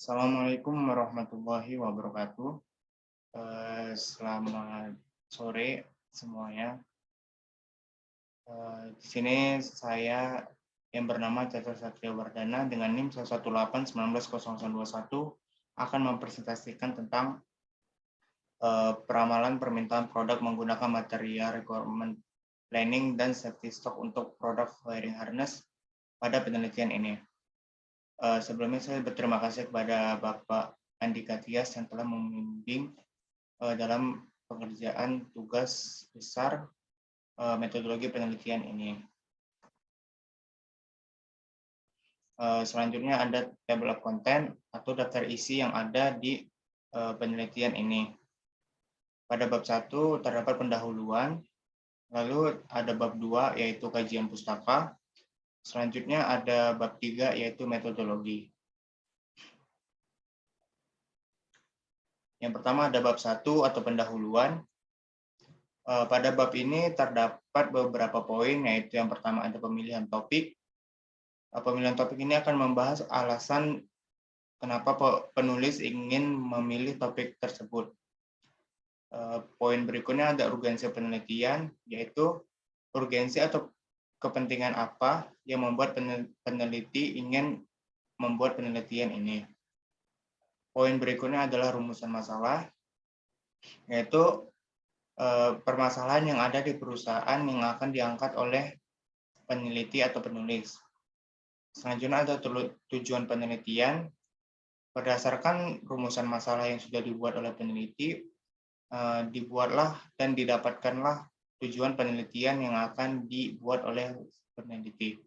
Assalamualaikum warahmatullahi wabarakatuh. Selamat sore semuanya. Di sini saya yang bernama Catur Satria Wardana dengan NIM 118190021 akan mempresentasikan tentang peramalan permintaan produk menggunakan material requirement planning dan safety stock untuk produk wiring harness pada penelitian ini. Sebelumnya saya berterima kasih kepada Bapak Andika Tias yang telah membimbing dalam pengerjaan tugas besar metodologi penelitian ini. Selanjutnya ada table of content atau daftar isi yang ada di penelitian ini. Pada bab 1 terdapat pendahuluan, lalu ada bab 2 yaitu kajian pustaka, selanjutnya ada bab 3 yaitu metodologi. Yang pertama ada bab 1 atau pendahuluan. Pada bab ini terdapat beberapa poin, yaitu yang pertama ada pemilihan topik. Pemilihan topik ini akan membahas alasan kenapa penulis ingin memilih topik tersebut. Poin berikutnya ada urgensi penelitian, yaitu urgensi atau kepentingan apa yang membuat peneliti ingin membuat penelitian ini. Poin berikutnya adalah rumusan masalah, yaitu permasalahan yang ada di perusahaan yang akan diangkat oleh peneliti atau penulis. Selanjutnya ada tujuan penelitian. Berdasarkan rumusan masalah yang sudah dibuat oleh peneliti, dibuatlah dan didapatkanlah tujuan penelitian yang akan dibuat oleh peneliti.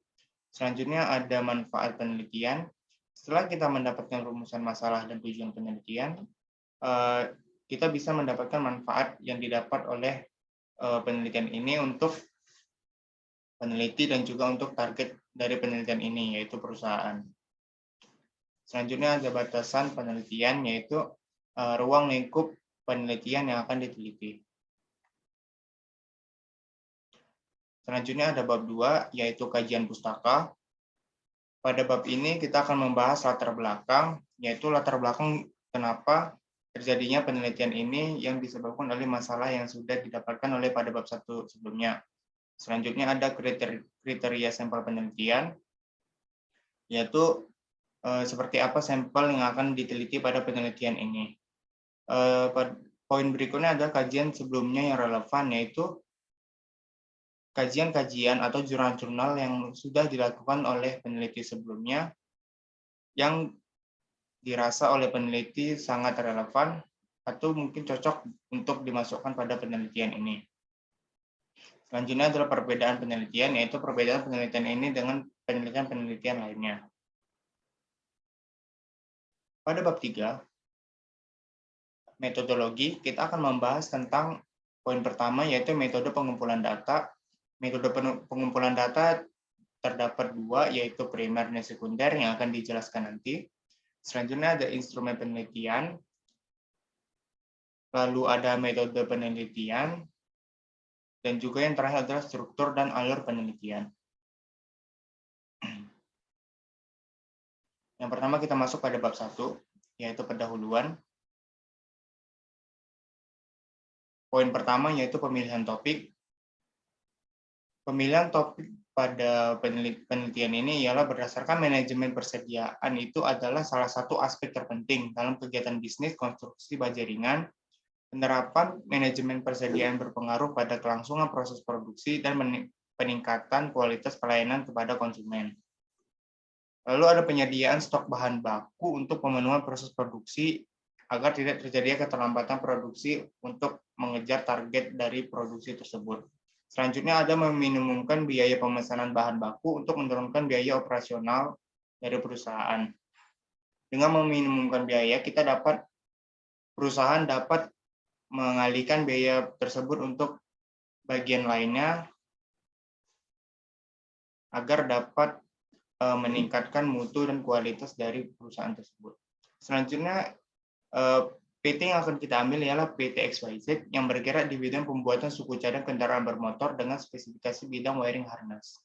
Selanjutnya ada manfaat penelitian. Setelah kita mendapatkan rumusan masalah dan tujuan penelitian, kita bisa mendapatkan manfaat yang didapat oleh penelitian ini untuk peneliti dan juga untuk target dari penelitian ini, yaitu perusahaan. Selanjutnya ada batasan penelitian, yaitu ruang lingkup penelitian yang akan diteliti. Selanjutnya ada bab 2, yaitu kajian pustaka. Pada bab ini kita akan membahas latar belakang, yaitu latar belakang kenapa terjadinya penelitian ini yang disebabkan oleh masalah yang sudah didapatkan oleh pada bab 1 sebelumnya. Selanjutnya ada kriteria sampel penelitian, yaitu seperti apa sampel yang akan diteliti pada penelitian ini. Poin berikutnya ada kajian sebelumnya yang relevan, yaitu kajian-kajian atau jurnal-jurnal yang sudah dilakukan oleh peneliti sebelumnya yang dirasa oleh peneliti sangat relevan atau mungkin cocok untuk dimasukkan pada penelitian ini. Selanjutnya adalah perbedaan penelitian, yaitu perbedaan penelitian ini dengan penelitian-penelitian lainnya. Pada bab 3, metodologi, kita akan membahas tentang poin pertama, yaitu metode pengumpulan data. Metode pengumpulan data terdapat 2, yaitu primer dan sekunder yang akan dijelaskan nanti. Selanjutnya ada instrumen penelitian, lalu ada metode penelitian, dan juga yang terakhir adalah struktur dan alur penelitian. Yang pertama kita masuk pada bab 1, yaitu pendahuluan. Poin pertama yaitu pemilihan topik. Pemilihan topik pada penelitian ini ialah berdasarkan manajemen persediaan itu adalah salah satu aspek terpenting dalam kegiatan bisnis konstruksi baja ringan. Penerapan manajemen persediaan berpengaruh pada kelangsungan proses produksi dan peningkatan kualitas pelayanan kepada konsumen. Lalu ada penyediaan stok bahan baku untuk pemenuhan proses produksi agar tidak terjadi keterlambatan produksi untuk mengejar target dari produksi tersebut. Selanjutnya ada meminimumkan biaya pemesanan bahan baku untuk menurunkan biaya operasional dari perusahaan. Dengan meminimumkan biaya, perusahaan dapat mengalihkan biaya tersebut untuk bagian lainnya agar dapat meningkatkan mutu dan kualitas dari perusahaan tersebut. Selanjutnya, PT yang akan kita ambil ialah PT XYZ yang bergerak di bidang pembuatan suku cadang kendaraan bermotor dengan spesifikasi bidang wiring harness.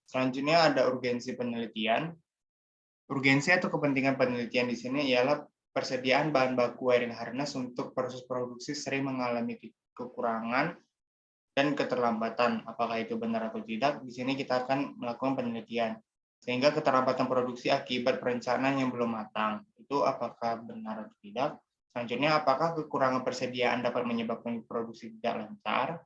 Selanjutnya ada urgensi penelitian. Urgensi atau kepentingan penelitian di sini ialah persediaan bahan baku wiring harness untuk proses produksi sering mengalami kekurangan dan keterlambatan. Apakah itu benar atau tidak? Di sini kita akan melakukan penelitian. Sehingga keterlambatan produksi akibat perencanaan yang belum matang. Itu apakah benar atau tidak? Selanjutnya, apakah kekurangan persediaan dapat menyebabkan produksi tidak lancar?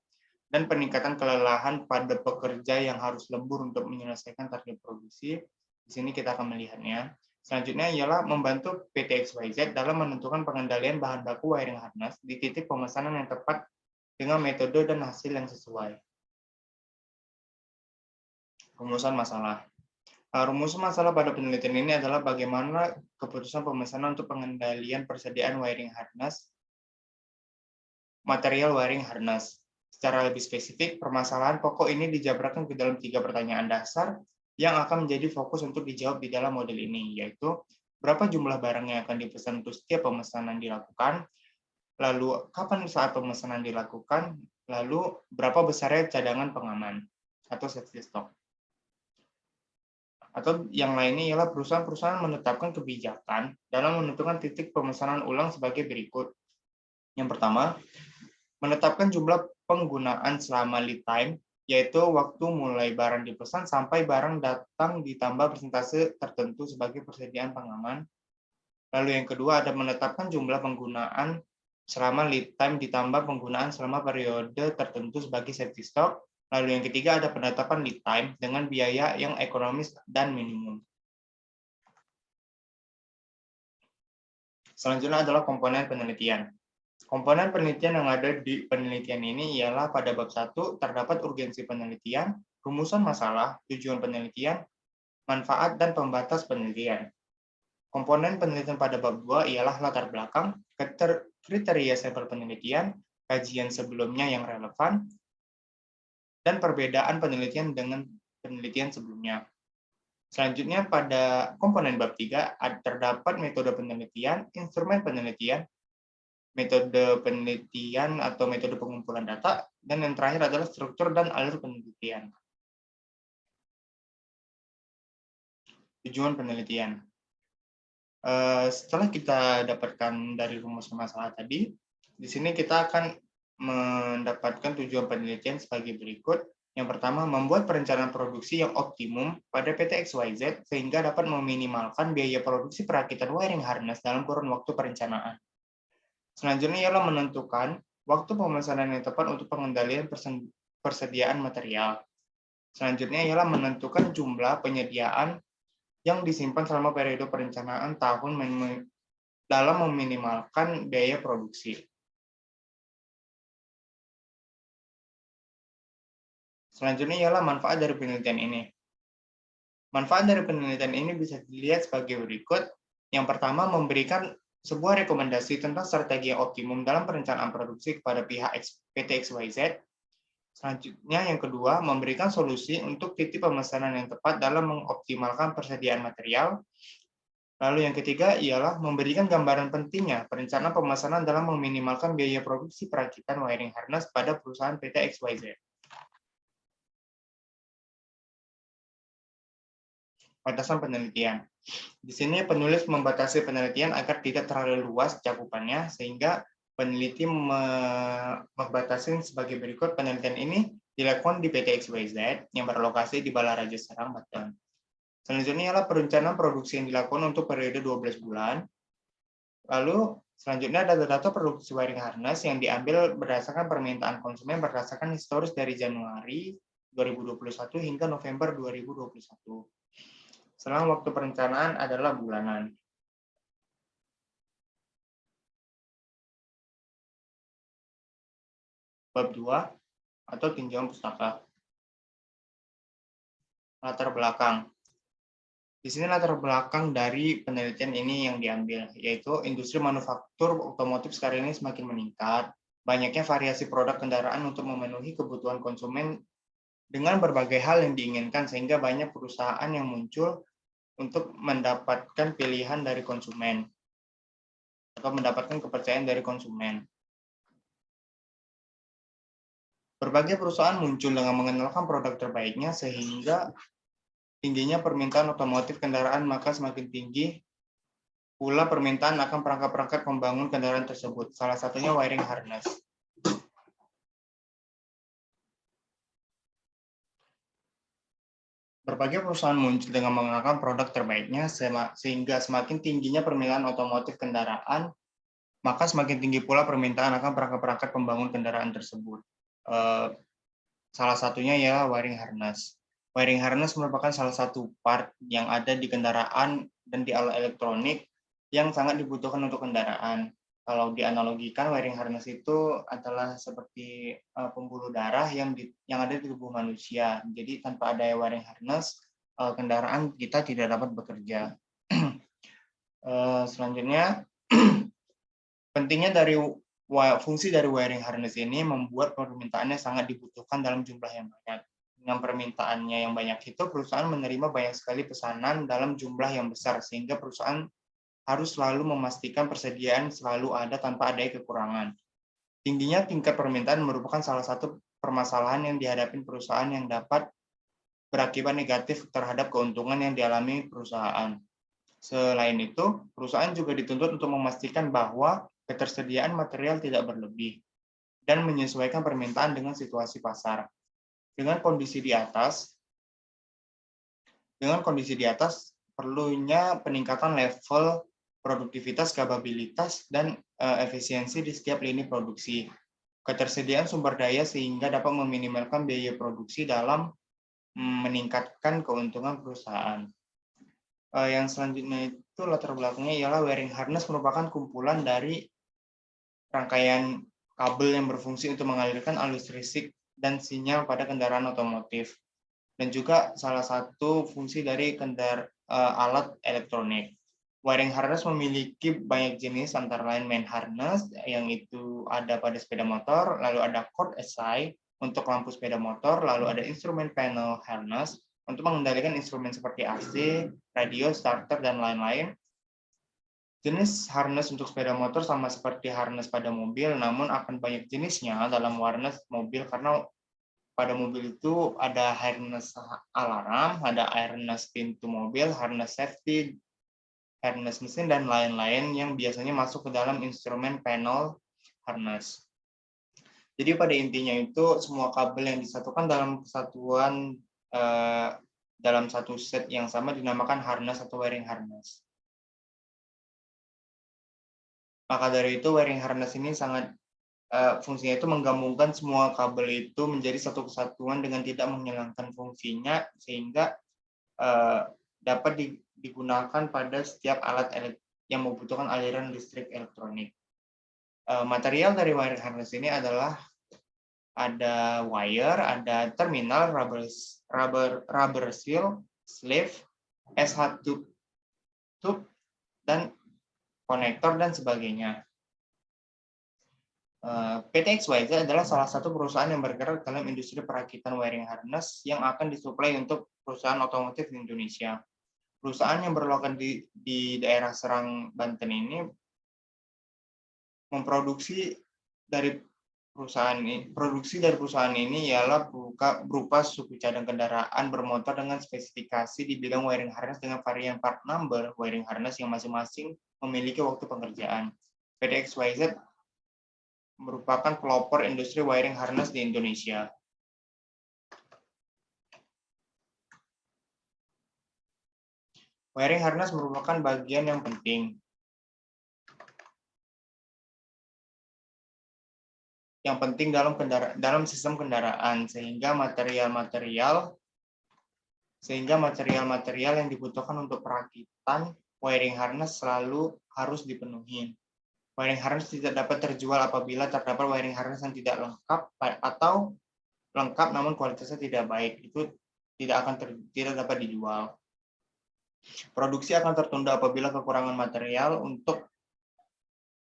Dan peningkatan kelelahan pada pekerja yang harus lembur untuk menyelesaikan target produksi. Di sini kita akan melihatnya. Selanjutnya ialah membantu PT XYZ dalam menentukan pengendalian bahan baku wiring harness di titik pemesanan yang tepat dengan metode dan hasil yang sesuai. Rumusan masalah. Rumusan masalah pada penelitian ini adalah bagaimana keputusan pemesanan untuk pengendalian persediaan wiring harness, material wiring harness. Secara lebih spesifik, permasalahan pokok ini dijabarkan ke dalam 3 pertanyaan dasar yang akan menjadi fokus untuk dijawab di dalam model ini, yaitu berapa jumlah barang yang akan dipesan untuk setiap pemesanan dilakukan, lalu kapan saat pemesanan dilakukan, lalu berapa besarnya cadangan pengaman atau safety stock. Atau yang lainnya ialah perusahaan-perusahaan menetapkan kebijakan dalam menentukan titik pemesanan ulang sebagai berikut. Yang pertama, menetapkan jumlah penggunaan selama lead time, yaitu waktu mulai barang dipesan sampai barang datang ditambah persentase tertentu sebagai persediaan pengaman. Lalu yang kedua ada menetapkan jumlah penggunaan selama lead time ditambah penggunaan selama periode tertentu sebagai safety stock. Lalu yang ketiga ada penetapan lead time dengan biaya yang ekonomis dan minimum. Selanjutnya adalah komponen penelitian. Komponen penelitian yang ada di penelitian ini ialah pada bab 1 terdapat urgensi penelitian, rumusan masalah, tujuan penelitian, manfaat dan pembatas penelitian. Komponen penelitian pada bab 2 ialah latar belakang, kriteria sampel penelitian, kajian sebelumnya yang relevan, dan perbedaan penelitian dengan penelitian sebelumnya. Selanjutnya pada komponen bab 3 terdapat metode penelitian, instrumen penelitian, metode penelitian atau metode pengumpulan data, dan yang terakhir adalah struktur dan alur penelitian. Tujuan penelitian. Setelah kita dapatkan dari rumus masalah tadi, di sini kita akan mendapatkan tujuan penelitian sebagai berikut. Yang pertama, membuat perencanaan produksi yang optimum pada PT XYZ sehingga dapat meminimalkan biaya produksi perakitan wiring harness dalam kurun waktu perencanaan. Selanjutnya ialah menentukan waktu pemesanan yang tepat untuk pengendalian persediaan material. Selanjutnya ialah menentukan jumlah penyediaan yang disimpan selama periode perencanaan tahun dalam meminimalkan biaya produksi. Selanjutnya ialah manfaat dari penelitian ini. Manfaat dari penelitian ini bisa dilihat sebagai berikut. Yang pertama, memberikan sebuah rekomendasi tentang strategi yang optimum dalam perencanaan produksi kepada pihak PT XYZ. Selanjutnya, yang kedua, memberikan solusi untuk titik pemesanan yang tepat dalam mengoptimalkan persediaan material. Lalu yang ketiga ialah memberikan gambaran pentingnya perencanaan pemesanan dalam meminimalkan biaya produksi perakitan wiring harness pada perusahaan PT XYZ. Batasan penelitian. Di sini penulis membatasi penelitian agar tidak terlalu luas cakupannya, sehingga peneliti membatasi sebagai berikut. Penelitian ini dilakukan di PT XYZ yang berlokasi di Balaraja Serang, Banten. Selanjutnya adalah perencanaan produksi yang dilakukan untuk periode 12 bulan. Lalu selanjutnya ada data produksi wiring harness yang diambil berdasarkan permintaan konsumen berdasarkan historis dari Januari 2021 hingga November 2021. Selang waktu perencanaan adalah bulanan. Bab 2 atau tinjauan pustaka. Latar belakang. Di sini latar belakang dari penelitian ini yang diambil, yaitu industri manufaktur otomotif sekarang ini semakin meningkat. Banyaknya variasi produk kendaraan untuk memenuhi kebutuhan konsumen dengan berbagai hal yang diinginkan, sehingga banyak perusahaan yang muncul untuk mendapatkan pilihan dari konsumen atau mendapatkan kepercayaan dari konsumen. Berbagai perusahaan muncul dengan mengenalkan produk terbaiknya sehingga tingginya permintaan otomotif kendaraan, maka semakin tinggi pula permintaan akan perangkat-perangkat pembangun kendaraan tersebut. Salah satunya wiring harness. Berbagai perusahaan muncul dengan mengenalkan produk terbaiknya sehingga semakin tingginya permintaan otomotif kendaraan, maka semakin tinggi pula permintaan akan perangkat-perangkat pembangun kendaraan tersebut. Salah satunya ya wiring harness. Wiring harness merupakan salah satu part yang ada di kendaraan dan di alat elektronik yang sangat dibutuhkan untuk kendaraan. Kalau dianalogikan, wiring harness itu adalah seperti pembuluh darah yang ada di tubuh manusia. Jadi tanpa ada wiring harness, kendaraan kita tidak dapat bekerja. Selanjutnya, pentingnya dari fungsi dari wiring harness ini membuat permintaannya sangat dibutuhkan dalam jumlah yang banyak. Dengan permintaannya yang banyak itu, perusahaan menerima banyak sekali pesanan dalam jumlah yang besar, sehingga perusahaan harus selalu memastikan persediaan selalu ada tanpa adanya kekurangan. Tingginya tingkat permintaan merupakan salah satu permasalahan yang dihadapi perusahaan yang dapat berakibat negatif terhadap keuntungan yang dialami perusahaan. Selain itu, perusahaan juga dituntut untuk memastikan bahwa ketersediaan material tidak berlebih dan menyesuaikan permintaan dengan situasi pasar. Dengan kondisi di atas, perlunya peningkatan level produktivitas, kapabilitas, dan efisiensi di setiap lini produksi. Ketersediaan sumber daya sehingga dapat meminimalkan biaya produksi dalam meningkatkan keuntungan perusahaan. Yang selanjutnya itu latar belakangnya ialah wiring harness merupakan kumpulan dari rangkaian kabel yang berfungsi untuk mengalirkan arus listrik dan sinyal pada kendaraan otomotif. Dan juga salah satu fungsi dari alat elektronik. Wiring harness memiliki banyak jenis, antara lain main harness yang itu ada pada sepeda motor, lalu ada cord SI untuk lampu sepeda motor, lalu ada instrument panel harness untuk mengendalikan instrumen seperti AC, radio, starter, dan lain-lain. Jenis harness untuk sepeda motor sama seperti harness pada mobil, namun akan banyak jenisnya dalam harness mobil karena pada mobil itu ada harness alarm, ada harness pintu mobil, harness safety, harness mesin, dan lain-lain yang biasanya masuk ke dalam instrumen panel harness. Jadi pada intinya itu semua kabel yang disatukan dalam kesatuan dalam satu set yang sama dinamakan harness atau wiring harness. Maka dari itu wiring harness ini sangat fungsinya itu menggabungkan semua kabel itu menjadi satu kesatuan dengan tidak menghilangkan fungsinya sehingga dapat digunakan pada setiap alat yang membutuhkan aliran listrik elektronik. Material dari wiring harness ini adalah ada wire, ada terminal, rubber seal, sleeve, SH tube, dan konektor dan sebagainya. PT XYZ adalah salah satu perusahaan yang bergerak dalam industri perakitan wiring harness yang akan disuplai untuk perusahaan otomotif di Indonesia. Perusahaan yang berlokasi di daerah Serang, Banten ini memproduksi dari perusahaan ini ialah berupa suku cadang kendaraan bermotor dengan spesifikasi di bidang wiring harness dengan varian part number wiring harness yang masing-masing memiliki waktu pengerjaan. PT XYZ merupakan pelopor industri wiring harness di Indonesia. Wiring harness merupakan bagian yang penting. Yang penting dalam sistem kendaraan sehingga material-material yang dibutuhkan untuk perakitan wiring harness selalu harus dipenuhi. Wiring harness tidak dapat terjual apabila terdapat wiring harness yang tidak lengkap atau lengkap namun kualitasnya tidak baik. Itu tidak dapat dijual. Produksi akan tertunda apabila kekurangan material untuk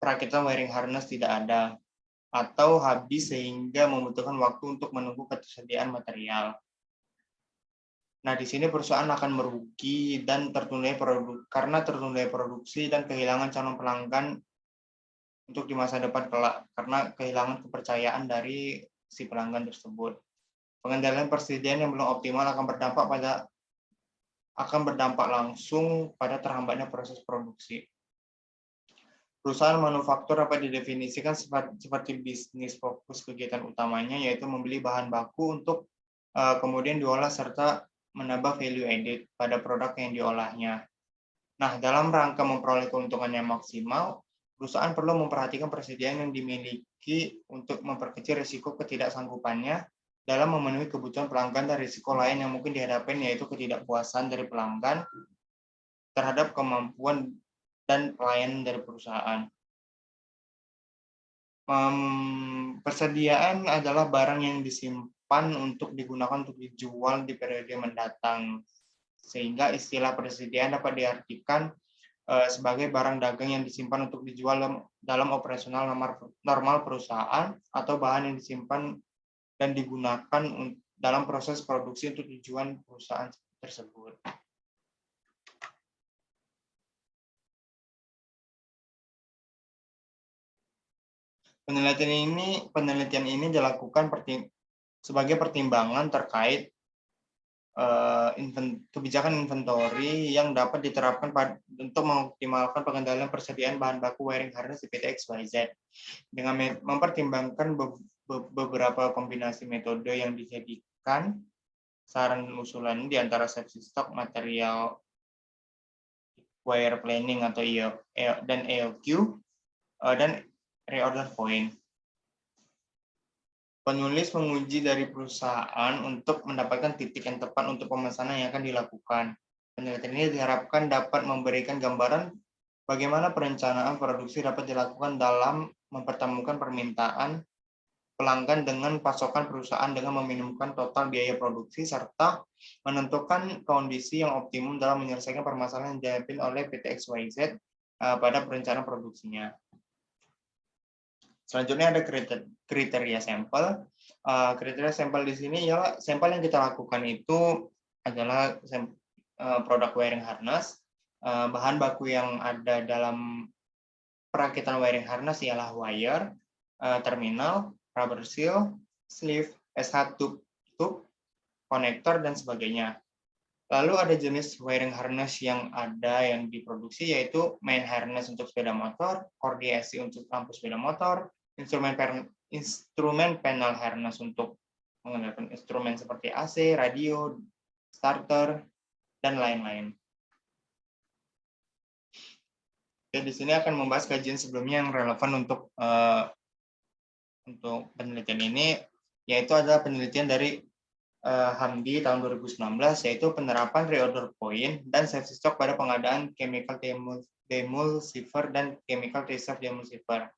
perakitan wiring harness tidak ada atau habis sehingga membutuhkan waktu untuk menunggu ketersediaan material. Nah, di sini perusahaan akan merugi dan karena tertunda produksi dan kehilangan calon pelanggan untuk di masa depan kelak karena kehilangan kepercayaan dari si pelanggan tersebut. Pengendalian persediaan yang belum optimal akan berdampak langsung pada terhambatnya proses produksi. Perusahaan manufaktur dapat didefinisikan seperti bisnis fokus kegiatan utamanya, yaitu membeli bahan baku untuk kemudian diolah serta menambah value added pada produk yang diolahnya. Nah, dalam rangka memperoleh keuntungan yang maksimal, perusahaan perlu memperhatikan persediaan yang dimiliki untuk memperkecil risiko ketidaksanggupannya dalam memenuhi kebutuhan pelanggan dan risiko lain yang mungkin dihadapi, yaitu ketidakpuasan dari pelanggan terhadap kemampuan dan pelayanan dari perusahaan. Persediaan adalah barang yang disimpan untuk digunakan untuk dijual di periode mendatang, sehingga istilah persediaan dapat diartikan sebagai barang dagang yang disimpan untuk dijual dalam operasional normal perusahaan, atau bahan yang disimpan dan digunakan dalam proses produksi untuk tujuan perusahaan tersebut. Penelitian ini dilakukan sebagai pertimbangan terkait kebijakan inventory yang dapat diterapkan untuk mengoptimalkan pengendalian persediaan bahan baku wiring harness di PT XYZ dengan mempertimbangkan beberapa kombinasi metode yang dijadikan saran usulan di antara safety stock, material wire planning atau dan EOQ dan reorder point. Penulis menguji dari perusahaan untuk mendapatkan titik yang tepat untuk pemesanan yang akan dilakukan. Penelitian ini diharapkan dapat memberikan gambaran bagaimana perencanaan produksi dapat dilakukan dalam mempertemukan permintaan pelanggan dengan pasokan perusahaan dengan meminimumkan total biaya produksi serta menentukan kondisi yang optimum dalam menyelesaikan permasalahan yang dihadapi oleh PT XYZ pada perencanaan produksinya. Selanjutnya ada kriteria sampel. Kriteria sampel di sini ya sampel yang kita lakukan itu adalah produk wiring harness. Bahan baku yang ada dalam perakitan wiring harness ialah wire, terminal, rubber seal, sleeve, SH tube, konektor, dan sebagainya. Lalu ada jenis wiring harness yang diproduksi, yaitu main harness untuk sepeda motor, core DSC untuk lampu sepeda motor, instrumen panel harness untuk menggunakan instrumen seperti AC, radio, starter, dan lain-lain. Oke, di sini akan membahas kajian sebelumnya yang relevan untuk penelitian ini, yaitu adalah penelitian dari Hamdi tahun 2019, yaitu penerapan reorder point dan safety stock pada pengadaan chemical demulsifier dan chemical reserve demulsifier.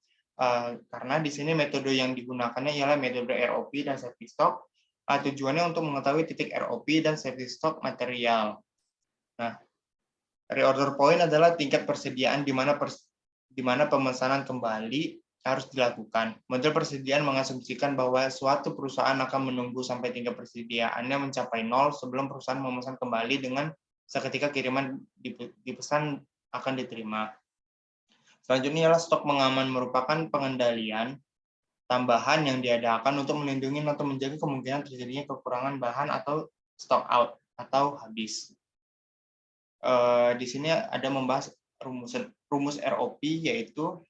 Karena di sini metode yang digunakannya ialah metode ROP dan safety stock. Tujuannya untuk mengetahui titik ROP dan safety stock material. Nah, reorder point adalah tingkat persediaan di mana pemesanan kembali harus dilakukan. Model persediaan mengasumsikan bahwa suatu perusahaan akan menunggu sampai tingkat persediaannya mencapai 0 sebelum perusahaan memesan kembali dengan seketika kiriman dipesan akan diterima. Selanjutnya adalah stok mengaman, merupakan pengendalian tambahan yang diadakan untuk melindungi atau menjaga kemungkinan terjadinya kekurangan bahan atau stock out atau habis. Di sini ada membahas rumus ROP, yaitu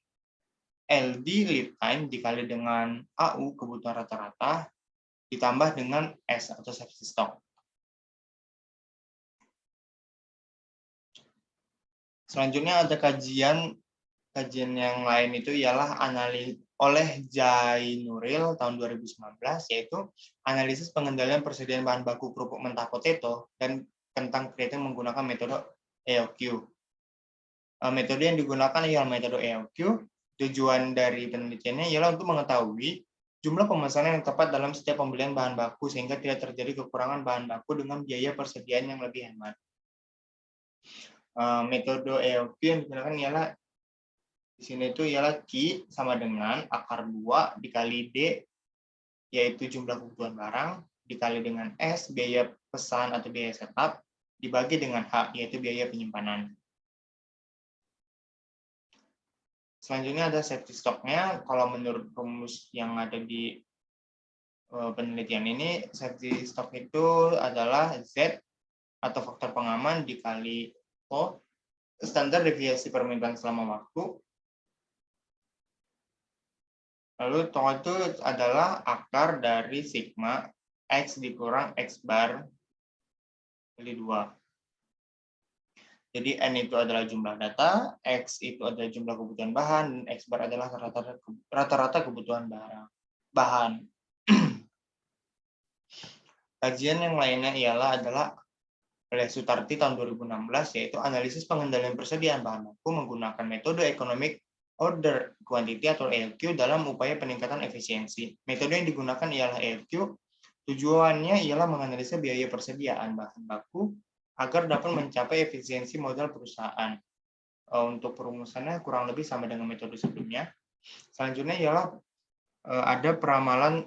LD lead time dikali dengan AU kebutuhan rata-rata ditambah dengan S atau safety stock. Selanjutnya ada kajian yang lain, itu ialah oleh Jainuril tahun 2019, yaitu analisis pengendalian persediaan bahan baku kerupuk mentah potato dan kentang keriting menggunakan metode EOQ. Metode yang digunakan ialah metode EOQ. Tujuan dari penelitiannya ialah untuk mengetahui jumlah pemesanan yang tepat dalam setiap pembelian bahan baku sehingga tidak terjadi kekurangan bahan baku dengan biaya persediaan yang lebih hemat. Metode EOQ yang digunakan ialah di sini itu ialah Q sama dengan akar 2 dikali D, yaitu jumlah kebutuhan barang, dikali dengan S, biaya pesan atau biaya setup, dibagi dengan H, yaitu biaya penyimpanan. Selanjutnya ada safety stock-nya. Kalau menurut rumus yang ada di penelitian ini, safety stock itu adalah Z atau faktor pengaman dikali O, standar deviasi permintaan selama waktu. Lalu tau itu adalah akar dari sigma X dikurang X bar kali 2. Jadi N itu adalah jumlah data, X itu adalah jumlah kebutuhan bahan, dan X bar adalah rata-rata kebutuhan bahan. Kajian yang lainnya adalah oleh Sutarti tahun 2016, yaitu analisis pengendalian persediaan bahan baku menggunakan metode Economic Order Quantity atau EOQ dalam upaya peningkatan efisiensi. Metode yang digunakan ialah EOQ. Tujuannya ialah menganalisa biaya persediaan bahan baku agar dapat mencapai efisiensi modal perusahaan. Untuk perumusannya kurang lebih sama dengan metode sebelumnya. Selanjutnya ialah ada peramalan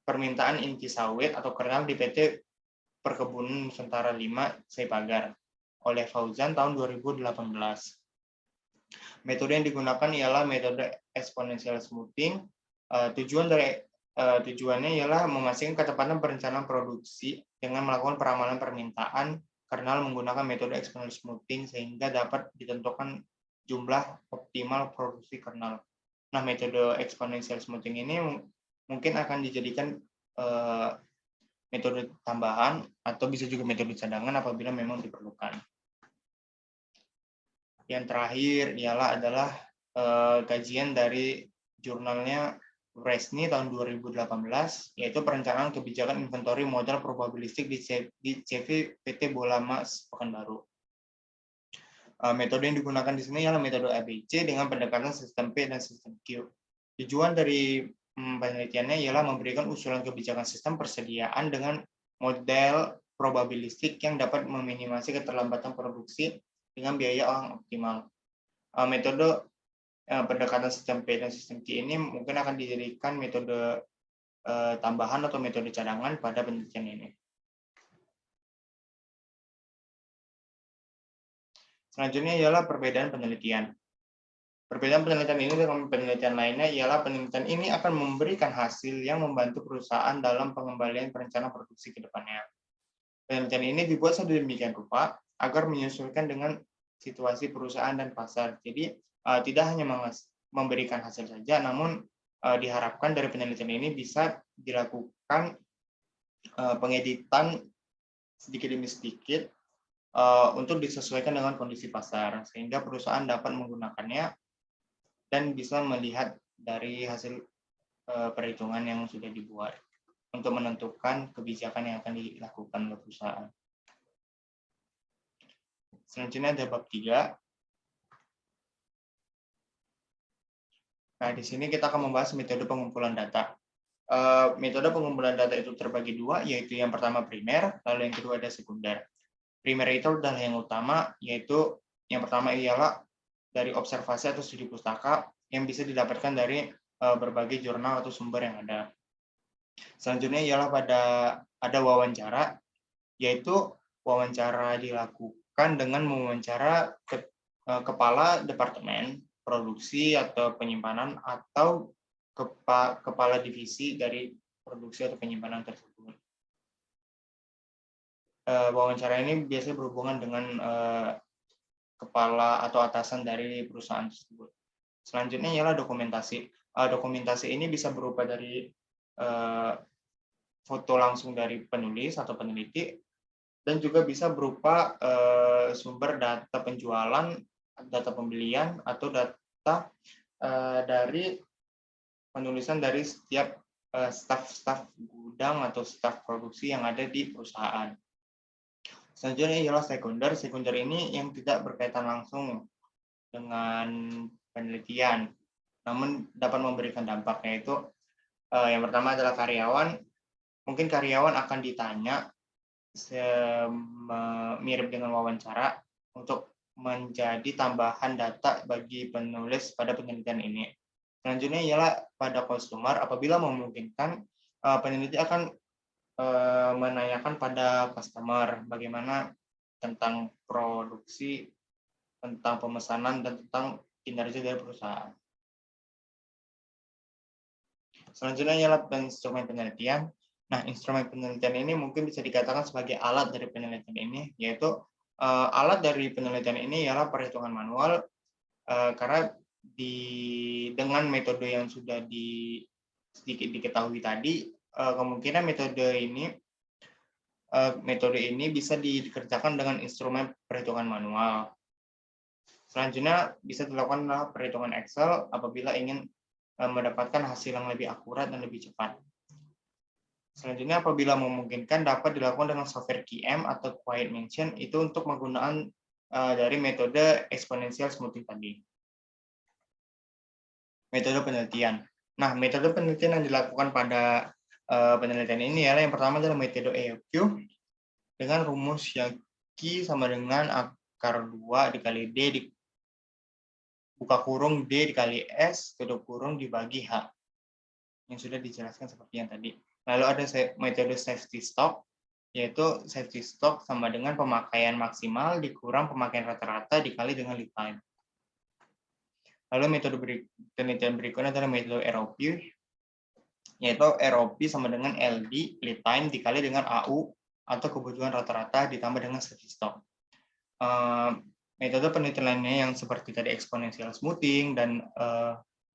permintaan inti sawit atau kernel di PT Perkebunan Nusantara 5 Seipagar oleh Fauzan tahun 2018. Metode yang digunakan ialah metode exponential smoothing. Tujuannya ialah memastikan ketepatan perencanaan produksi dengan melakukan peramalan permintaan kernel menggunakan metode exponential smoothing sehingga dapat ditentukan jumlah optimal produksi kernel. Nah, metode exponential smoothing ini mungkin akan dijadikan metode tambahan atau bisa juga metode cadangan apabila memang diperlukan. Yang terakhir adalah kajian dari jurnalnya Resni tahun 2018, yaitu perencanaan kebijakan inventory modal probabilistik di CV PT Bola Mas Pekanbaru. Metode yang digunakan di sini adalah metode ABC dengan pendekatan sistem P dan sistem Q. Tujuan dari penelitiannya ialah memberikan usulan kebijakan sistem persediaan dengan model probabilistik yang dapat meminimasi keterlambatan produksi dengan biaya yang optimal. Metode pendekatan sistem P dan sistem Q ini mungkin akan dijadikan metode tambahan atau metode cadangan pada penelitian ini. Selanjutnya ialah perbedaan penelitian. Perbedaan penelitian ini dengan penelitian lainnya ialah penelitian ini akan memberikan hasil yang membantu perusahaan dalam pengembalian perencanaan produksi ke depannya. Penelitian ini dibuat sedemikian rupa agar menyesuaikan dengan situasi perusahaan dan pasar. Jadi tidak hanya memberikan hasil saja, namun diharapkan dari penelitian ini bisa dilakukan pengeditan sedikit demi sedikit untuk disesuaikan dengan kondisi pasar, sehingga perusahaan dapat menggunakannya dan bisa melihat dari hasil perhitungan yang sudah dibuat untuk menentukan kebijakan yang akan dilakukan oleh perusahaan. Selanjutnya ada bab 3. Nah, di sini kita akan membahas metode pengumpulan data. Metode pengumpulan data itu terbagi dua, yaitu yang pertama primer, lalu yang kedua ada sekunder. Primer itu adalah yang utama, yaitu yang pertama ialah dari observasi atau studi pustaka yang bisa didapatkan dari berbagai jurnal atau sumber yang ada. Selanjutnya ialah ada wawancara, yaitu wawancara dilakukan dengan mewawancara kepala departemen produksi atau penyimpanan atau kepala divisi dari produksi atau penyimpanan tersebut. Wawancara ini biasanya berhubungan dengan kepala atau atasan dari perusahaan tersebut. Selanjutnya ialah dokumentasi. Dokumentasi ini bisa berupa dari foto langsung dari penulis atau peneliti, dan juga bisa berupa sumber data penjualan, data pembelian, atau data dari penulisan dari setiap staf gudang atau staf produksi yang ada di perusahaan. Selanjutnya ialah sekunder. Sekunder ini yang tidak berkaitan langsung dengan penelitian, namun dapat memberikan dampak, yaitu yang pertama adalah karyawan. Mungkin karyawan akan ditanya mirip dengan wawancara untuk menjadi tambahan data bagi penulis pada penelitian ini. Selanjutnya ialah pada konsumer, apabila memungkinkan peneliti akan menanyakan pada customer bagaimana tentang produksi, tentang pemesanan, dan tentang kinerja dari perusahaan. Selanjutnya ialah instrumen penelitian. Nah, instrumen penelitian ini mungkin bisa dikatakan sebagai alat dari penelitian ini, yaitu alat dari penelitian ini ialah perhitungan manual, karena dengan metode yang sudah sedikit diketahui tadi, kemungkinan metode ini bisa dikerjakan dengan instrumen perhitungan manual. Selanjutnya bisa dilakukan perhitungan Excel apabila ingin mendapatkan hasil yang lebih akurat dan lebih cepat. Selanjutnya, apabila memungkinkan, dapat dilakukan dengan software QM atau Quiet Mention, itu untuk penggunaan dari metode exponential smoothing tadi. Metode penelitian. Nah, metode penelitian yang dilakukan pada penelitian ini adalah yang pertama adalah metode EOQ dengan rumus yang Q sama dengan akar 2 dikali D buka kurung D dikali S tutup kurung dibagi H. Yang sudah dijelaskan seperti yang tadi. Lalu ada metode safety stock, yaitu safety stock sama dengan pemakaian maksimal dikurang pemakaian rata-rata dikali dengan lead time. Lalu metode penelitian berikutnya adalah metode ROP, yaitu ROP sama dengan LD, lead time, dikali dengan AU, atau kebutuhan rata-rata ditambah dengan safety stock. Metode penelitian lainnya yang seperti tadi exponential smoothing dan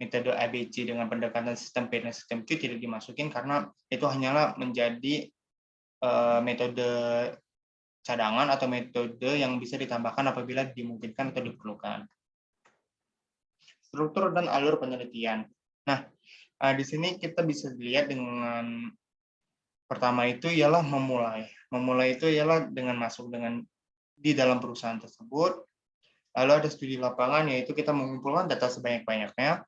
metode ABC dengan pendekatan sistem P dan sistem Q tidak dimasukin karena itu hanyalah menjadi metode cadangan atau metode yang bisa ditambahkan apabila dimungkinkan atau diperlukan. Struktur dan alur penelitian. Nah, di sini kita bisa dilihat dengan pertama itu ialah memulai. Memulai itu ialah dengan masuk di dalam perusahaan tersebut. Lalu ada studi lapangan, yaitu kita mengumpulkan data sebanyak-banyaknya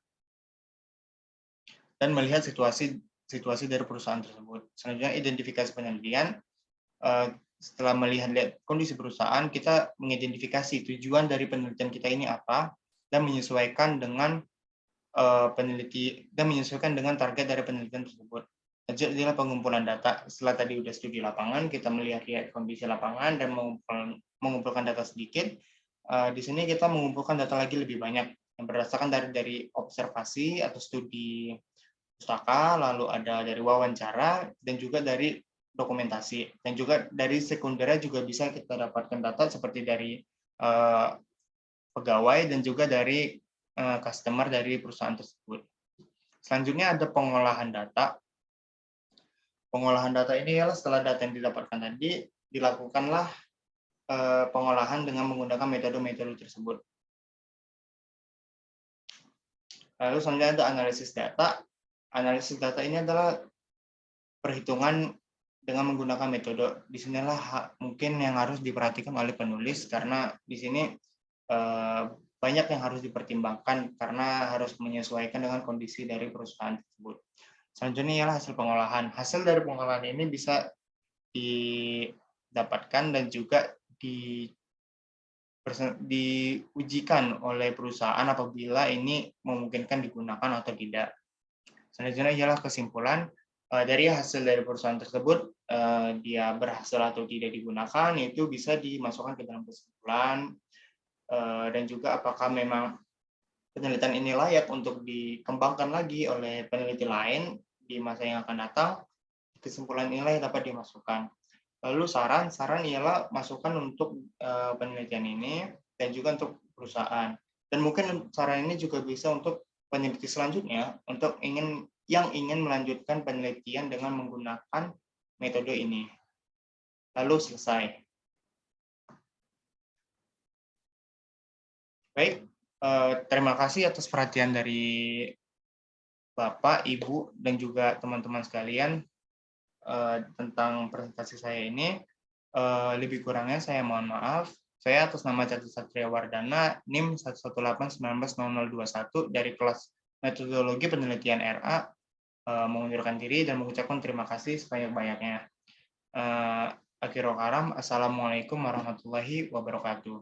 dan melihat situasi dari perusahaan tersebut. Selanjutnya identifikasi penelitian. Setelah melihat kondisi perusahaan, kita mengidentifikasi tujuan dari penelitian kita ini apa dan menyesuaikan dengan target dari penelitian tersebut. Adalah pengumpulan data. Setelah tadi udah studi lapangan, kita melihat kondisi lapangan dan mengumpulkan data sedikit. Di sini kita mengumpulkan data lagi lebih banyak yang berdasarkan dari observasi atau studi pustaka, lalu ada dari wawancara dan juga dari dokumentasi, dan juga dari sekundernya juga bisa kita dapatkan data seperti dari pegawai dan juga dari customer dari perusahaan tersebut. Selanjutnya ada pengolahan data. Pengolahan data ini adalah setelah data yang didapatkan tadi, dilakukanlah pengolahan dengan menggunakan metode-metode tersebut. Lalu selanjutnya ada analisis data. Analisis data ini adalah perhitungan dengan menggunakan metode. Di sinilah mungkin yang harus diperhatikan oleh penulis karena di sini banyak yang harus dipertimbangkan karena harus menyesuaikan dengan kondisi dari perusahaan tersebut. Selanjutnya ialah hasil pengolahan. Hasil dari pengolahan ini bisa didapatkan dan juga diujikan oleh perusahaan apabila ini memungkinkan digunakan atau tidak. Selanjutnya ialah kesimpulan. Dari hasil dari perusahaan tersebut, dia berhasil atau tidak digunakan, itu bisa dimasukkan ke dalam kesimpulan, dan juga apakah memang penelitian ini layak untuk dikembangkan lagi oleh peneliti lain di masa yang akan datang. Kesimpulan inilah yang dapat dimasukkan. Lalu saran ialah masukan untuk penelitian ini dan juga untuk perusahaan. Dan mungkin saran ini juga bisa untuk peneliti selanjutnya untuk yang ingin melanjutkan penelitian dengan menggunakan metode ini. Lalu selesai. Baik, terima kasih atas perhatian dari Bapak, Ibu, dan juga teman-teman sekalian tentang presentasi saya ini. Lebih kurangnya saya mohon maaf. Saya atas nama Catur Satria Wardana, NIM 118190021 dari kelas Metodologi Penelitian RA, mengundurkan diri dan mengucapkan terima kasih sebanyak-banyaknya. Akhirul kalam, Assalamualaikum warahmatullahi wabarakatuh.